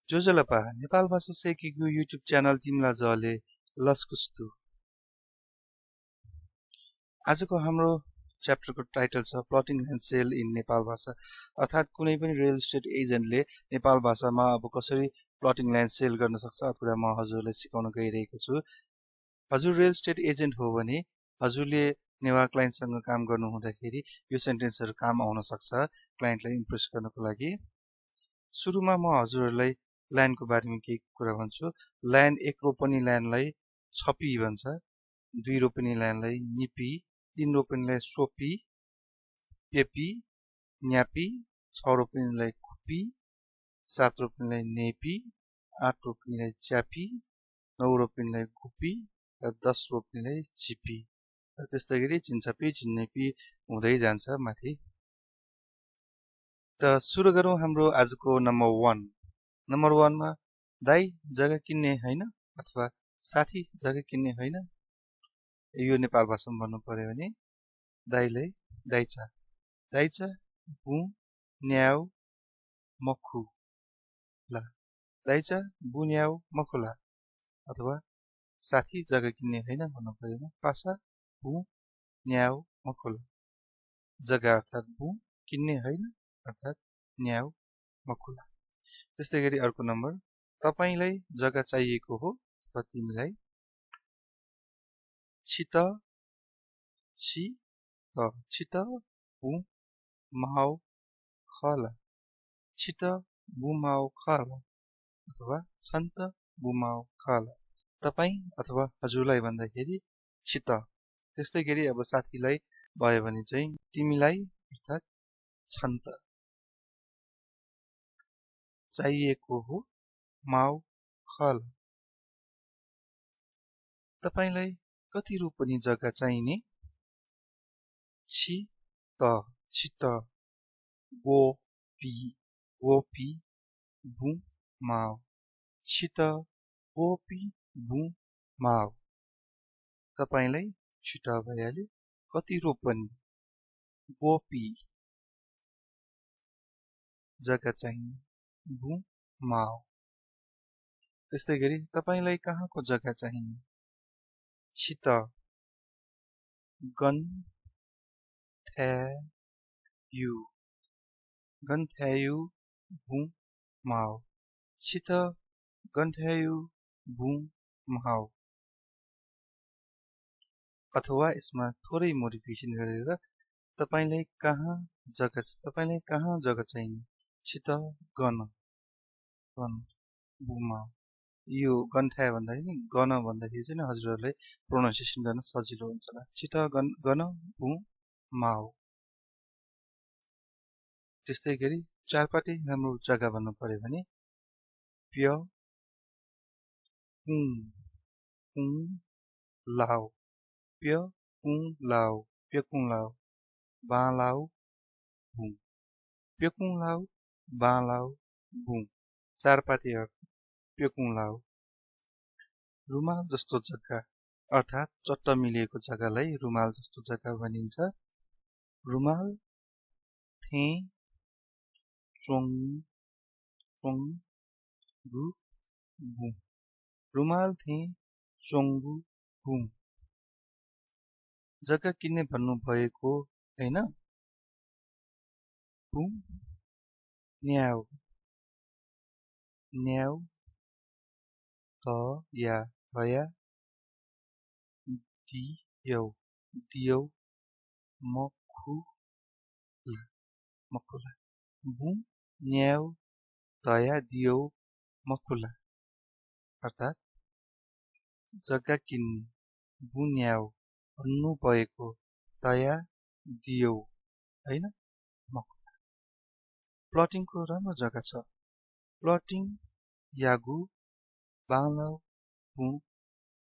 जोजलपा नेपाल भाषा सेकेको YouTube channel तिमीलाई जले लस्कुस्तु। आजको हाम्रो च्याप्टरको टाइटल छ plotting and sale in Nepal भाषा, अर्थात् कुनै पनि रियल इस्टेट एजेन्टले नेपाल भाषामा अब कसरी प्लटिङ ल्यान्ड सेल गर्न सक्छ अथवा म हजुरलाई सिकाउन गइरहेको छु। हजुर रियल इस्टेट एजेन्ट हो भने हजुरले नेवा क्लाइन्टसँग काम गर्नु हुँदाखेरि यो सेन्टेन्सहरु काम आउन सक्छ क्लाइन्टलाई इम्प्रेस गर्नको लागि। सुरुमा म हजुरलाई ल्यान्डको बारेमा केही कुरा भन्छु। ल्यान्ड एक रोपनी ल्यान्डलाई छपी भन्छ, दुई रोपनी ल्यान्डलाई निपी, तीन रोपनीलाई सोपी, पेपी, न्यापी, छ रोपनीलाई खुपी, सात रोपनीलाई नेपी, आठ रोपनीलाई च्यापी, नौ रोपनीलाई गुपी र 10 रोपनीलाई चिपी र त्यस्तै गरी चिन्छपी चिन्नेपी हुँदै जान्छ माथि। त सुरु गरौँ हाम्रो आजको नम्बर 1। नम्बर 1 मा दाइ जग्गा किन्ने हैन अथवा साथी जग्गा किन्ने हैन, यो नेपाल भाषामा भन्नु पर्यो भने दाइलाई दाइचा, दाइचा बु न्याउ मखुला, दाइचा बु न्याउ मखुला, अथवा साथी जग्गा किन्ने हैन भन्नु पर्यो पासा बु न्याउ मखुला, जग्गा अर्थात् बु, किन्ने हैन अर्थात् न्याउ मखुला। त्यस्तै गरी अर्को नम्बर, तपाईलाई जग्गा चाहिएको हो अथवा तिमीलाई छित छित बु माउ खला, छित बु माउ खला अथवा छन्त बु माउ खला, तपाई अथवा हजुरलाई भन्दाखेरि छित। त्यस्तै गरी अब साथीलाई भयो भने चाहिँ तिमीलाई अर्थात् छन्त, चाहिएको हो माउ खल, तपाईलाई कति रोपनी जग्गा चाहिने छि त छित गोपी गोपी बु माउ, छित गोपी बु माउ, तपाईलाई छिट भइहाल्यो कति रोपनी गोपी जग्गा चाहिने बु माउ। त्यस्तै गरी तपाईलाई कहाँको जग्गा चाहिने छित गन थ्यायु, गन थ्यायु बु माउ, छित गन थ्यायु बु माउ। अथवा यसमा थोरै मोडिफिकेसन गरेर तपाईलाई कहाँ जग्गा चाहिने छित गन गन बु माउ। यो गन्थ्या भन्दाखेरि गन भन्दाखेरि चाहिँ हजुरहरुलाई प्रोनाउन्सिएसन गर्न सजिलो हुन्छ होला, छिट गन बु माउ। त्यस्तै गरी चारपाटे हाम्रो जग्गा भन्नु पर्यो भने प्य कुङ लाउ, प्य कुङ लाउ, प्यकुङ लाउ, बा लाउ बु, प्यकुङ लाउ बा लाउ बु, चारपाटे अर्थ प्यकुङ लाउ। रुमाल जस्तो जग्गा अर्थात् चट्ट मिलिएको जग्गालाई रुमाल जस्तो जग्गा भनिन्छ। रुमाल थे चोङ चोङ गु बु, रुमाल थे चोङ्गु बु, जग्गा किन्ने भन्नु भएको हैन बु न्याउ, न्याउ त या तया दियौ, दियौ मखुला, मखुला बु न्याउ तया दियौ मखुला, अर्थात् जग्गा किन्ने बु न्याउ भन्नु भएको तया दियौ हैन मखुला। प्लटिङको राम्रो जग्गा छ, प्लटिङ यागु बालाउ बु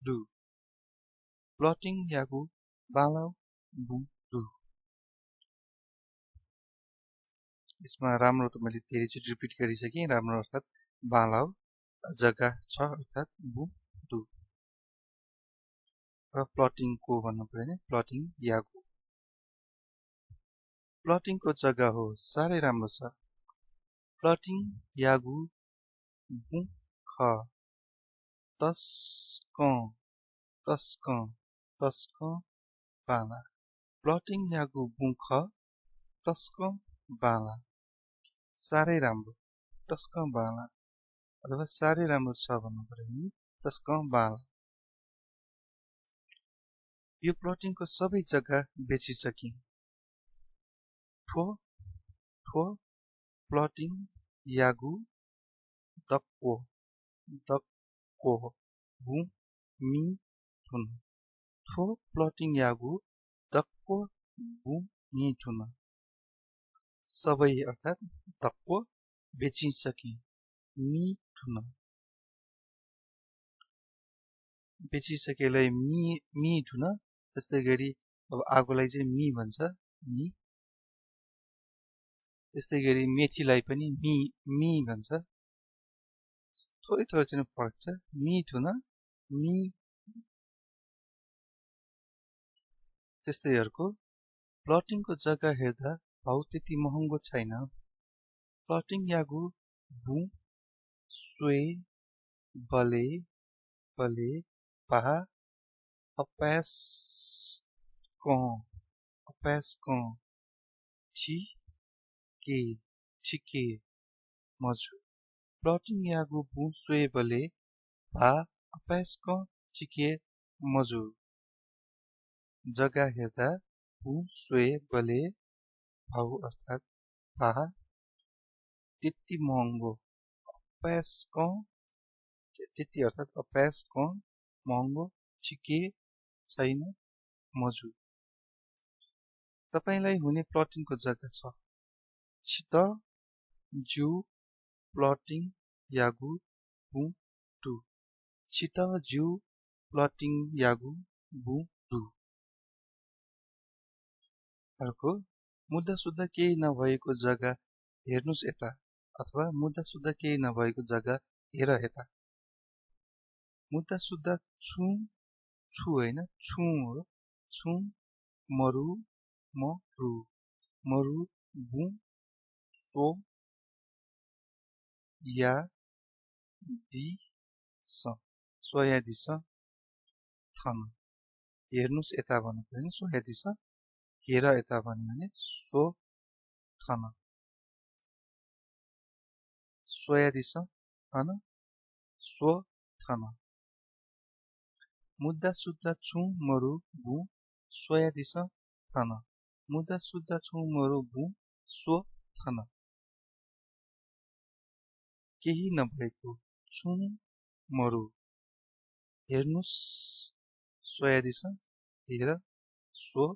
दु, प्लटिङ यागु बालाउ बु दु। यसमा राम्रो त मैले धेरैचोटि रिपिट गरिसकेँ, राम्रो अर्थात् बालाउ जग्गा छ अर्थात् बु दु। र प्लटिङको भन्नु पर्यो भने प्लटिङ यागु, प्लटिङको जग्गा हो साह्रै राम्रो छ, प्लटिङ यागु भु ख तस्क तस्क तस्क बाला प्लटिङ यागु भु ख तस्क बाला साह्रै राम्रो तस्क बाला अथवा साह्रै राम्रो छ भन्नु पर्यो भने तस्क बाला यो प्लटिङको सबै जग्गा बेचिसकिन् ठो ठो प्लटिङ यागु दक्को दक्को भु मी ठुन ठो प्लटिङ यागु दक्को भु मी ठुन सबै अर्थात् दक्को बेचिसकिन् मी ठुन बेचिसकेलाई मी ठुन त्यस्तै गरी अब आगोलाई चाहिँ मी भन्छ मी त्यस्तै गरी मेथीलाई पनि मी भन्छ थोरै थोरै चाहिँ फरक छ मी ठुन मी त्यस्तै अर्को प्लटिङको जग्गा हेर्दा भाउ त्यति महँगो छैन प्लटिङ यागु भु स्वे बले बले पहा अप्यास कँ ठी के मजु प्लटिङ यागु भु स्वे बले पहा अप्यास कँ ठिके मजु जग्गा हेर्दा भु स्वे बले भाउ अर्थात् पहा त्यति महँगो अप्यास कँ त्यति अर्थात् अप्यास कँ महँगो ठिके छैन मजु तपाईलाई हुने प्लटिङको जग्गा छ छित जु प्लटिङ यागु भु टु छिट जु प्लटिङ यागु भु टु अर्को मुद्दा सुद्धा केही नभएको जग्गा हेर्नुस् यता अथवा मुद्दा सुद्धा केही नभएको जग्गा हेर यता मुद्दा सुद्धा छु होइन छु हो छु मरु मरु भु so yeah this soya this थन हेर्नुस् यता भन्नु पर्यो सोया दिस हेर यता भन्यो भने सो थन सोया दिस थन सो थन मुद्दा सुद्धा छु मरु भु सोया दिस थन मुद्दा सुद्धा छु मरु भु सो थन केही नभएको छु मरु हेर्नुस् सोया दिस हेर सो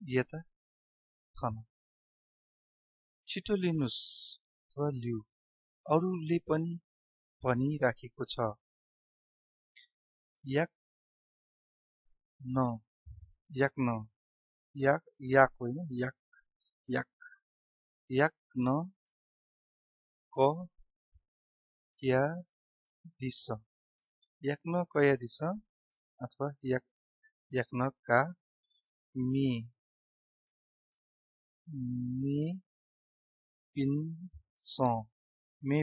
यता थन छिटो लिनुस् अथवा लिउ अरूले पनि भनिराखेको छ याक न याक होइन याक न क या दिस याक न कया दिस अथवा याक न का मे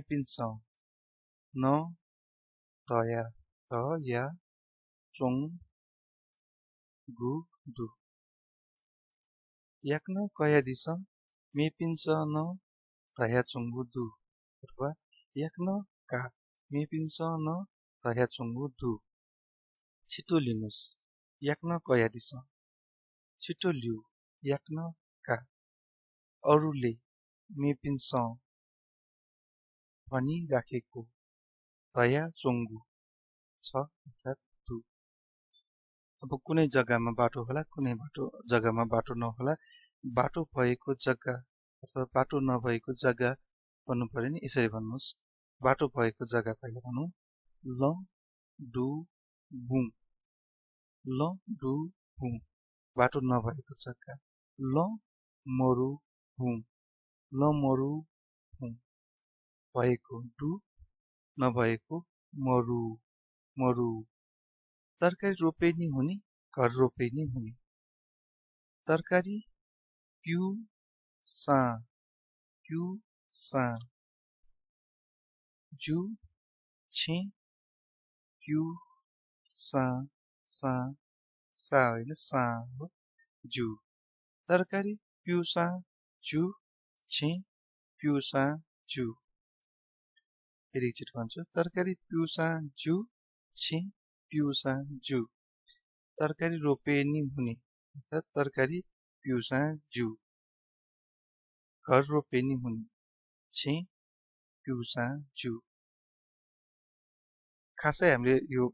पिन्स न तया चोङ गु दु याक न कया दिस मे पिन्स न तया चोङ गु दु अथवा याक न का मे पिन्स न तया चोङ गु दु छिटो लिनुस् याक न कया दिस छिटो लिउ याक न का अरूले मे पिन्स भनिराखेको तया चोङ्गु छ अर्थात् दु अब कुनै जग्गामा बाटो होला कुनै जग्गामा बाटो नहोला बाटो भएको जग्गा अथवा बाटो नभएको जग्गा भन्नु पर्यो नि यसरी भन्नुस् बाटो भएको जग्गा पहिला भनौँ ल डु भु बाटो नभएको जग्गा ल मरु भु भएको डु नभएको मरु तरकारी रोपे नि हुने घर रोपे नि हुने तरकारी पिउ सा जु छे प्यु सा सा सा होइन सा हो जु तरकारी पिउसा जु छे पिउसा जु फेरि एकचोटि भन्छु तरकारी पिउसा जु छे पिउसा जु तरकारी रोपेनी हुने अर्थात् तरकारी पिउसा जु घर रोपेनी हुने छे पिउसा जु खासै हामीले यो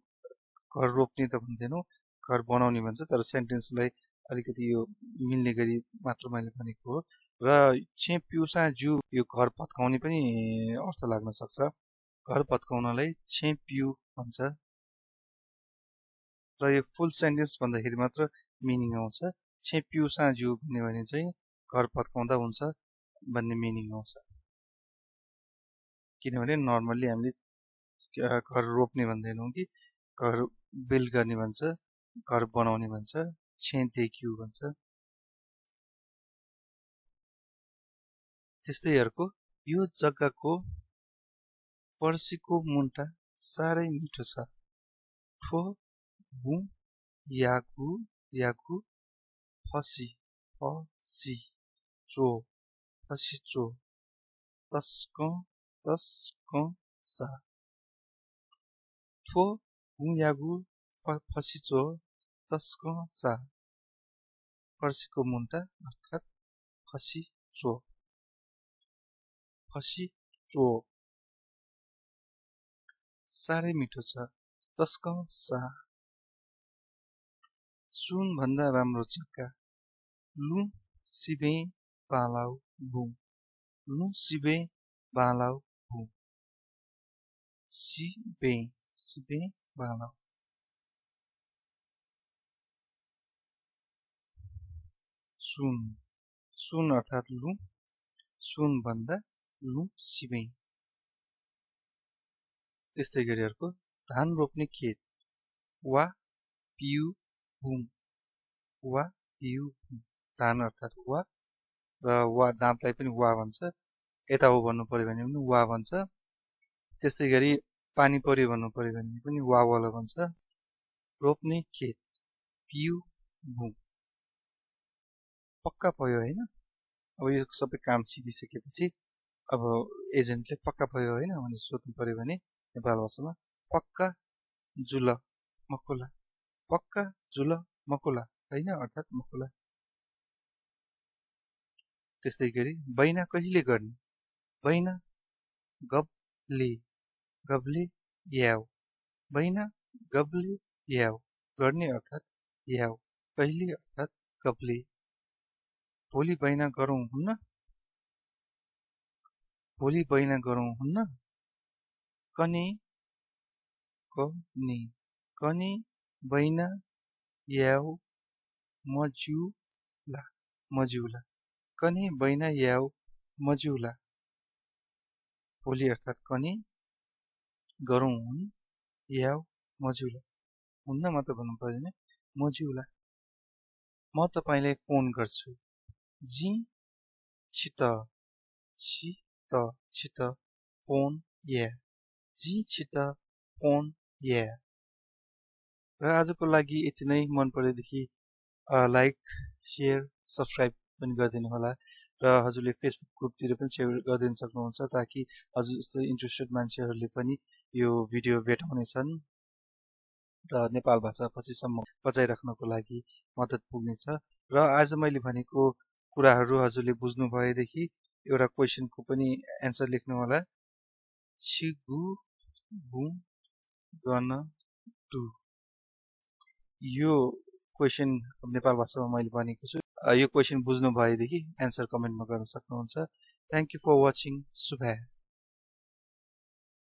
घर रोप्ने त भन्दैनौँ घर बनाउने भन्छ तर सेन्टेन्सलाई अलिकति यो मिल्ने गरी मात्र मैले भनेको हो र छे पिउसा जु यो घर पत्काउने पनि अर्थ लाग्न सक्छ घर पत्काउनलाई छे पिउ भन्छ र यो फुल सेन्टेन्स भन्दाखेरि मात्र मिनिङ आउँछ छे पिउसा जु भन्ने भने चाहिँ घर पत्काउँदा हुन्छ भन्ने मिनिङ आउँछ किनभने नर्मल्ली हामीले घर रोप्ने भन्दैनौँ कि घर बिल्ड गर्ने भन्छ घर बनाउने भन्छ छे देखियो भन्छ त्यस्तै अर्को यो जग्गाको फर्सीको मुन्टा साह्रै मिठो छ ठो गु यागु यागु फसी फसी चो फसी चो तस्क तस्क सा ठो गु यागु फसी चो तस्क सा फर्सीको मुन्टा अर्थात् फसी चो फसी चो साह्रै मिठो छ तस्क सा सुन भन्दा राम्रो जग्गा लु सिबे बालाउ भु लु सिबे बालाउ भु सिबे सिबे बालाउ सुन सुन अर्थात् लु सुन भन्दा लु सिबे त्यस्तै गरी अर्को धान रोप्ने खेत वा पिउ हुम वा पिउ धान अर्थात् वा र वा दाँतलाई पनि वा भन्छ यता हो भन्नु पर्यो भने पनि वा भन्छ त्यस्तै गरी पानी पर्यो भन्नु पर्यो भने पनि वा वाला भन्छ रोप्ने खेत पिउ हुम पक्का भयो हैन अब यो सबै काम सिधिसकेपछि अब एजेन्टले पक्का भयो हैन भने सोध्नु पर्यो भने नेपाल भाषामा पक्का जुल मकुला पक्का जुल मकुला हैन अर्थात् मकुला त्यस्तै गरी बैना कहिले गर्ने बैना गबले गबले याव बैना गबले याव गर्ने अर्थात् याव कहिले अर्थात् गबले भोलि बैना गरौँ हुन्न भोलि बैना गरौँ हुन्न कने कने कने बैना याव मजुला मजुला कने बैना याव मजुला भोलि अर्थात् कने गरौँ हुन् याव मजुला हुन्न मात्र भन्नु पर्दैन मजुला म तपाईलाई फोन गर्छु जी छित छित छित फोन या जी छित फोन या र आजको लागि यति नै मन परेदेखि लाइक शेयर सब्स्क्राइब पनि गरिदिनु होला र हजुरले फेसबुक ग्रुपतिर पनि सेयर गरिदिन सक्नुहुन्छ ताकि हजुर जस्तो इन्ट्रेस्टेड मान्छेहरूले पनि यो भिडियो भेटाउनेछन् र नेपाल भाषा पछिसम्म बचाइराख्नको लागि मद्दत पुग्नेछ र आज मैले भनेको कुराहरू हजुरले बुझ्नु भएदेखि एउटा क्वेशनको पनि एन्सर लेख्नु होला छिगु गु गन टु यो क्वेशन नेपाल भाषामा मैले भनेको छु यो क्वेशन बुझ्नु भएदेखि एन्सर कमेन्टमा गर्न सक्नुहुन्छ थ्यांक यू फर वाचिङ शुभ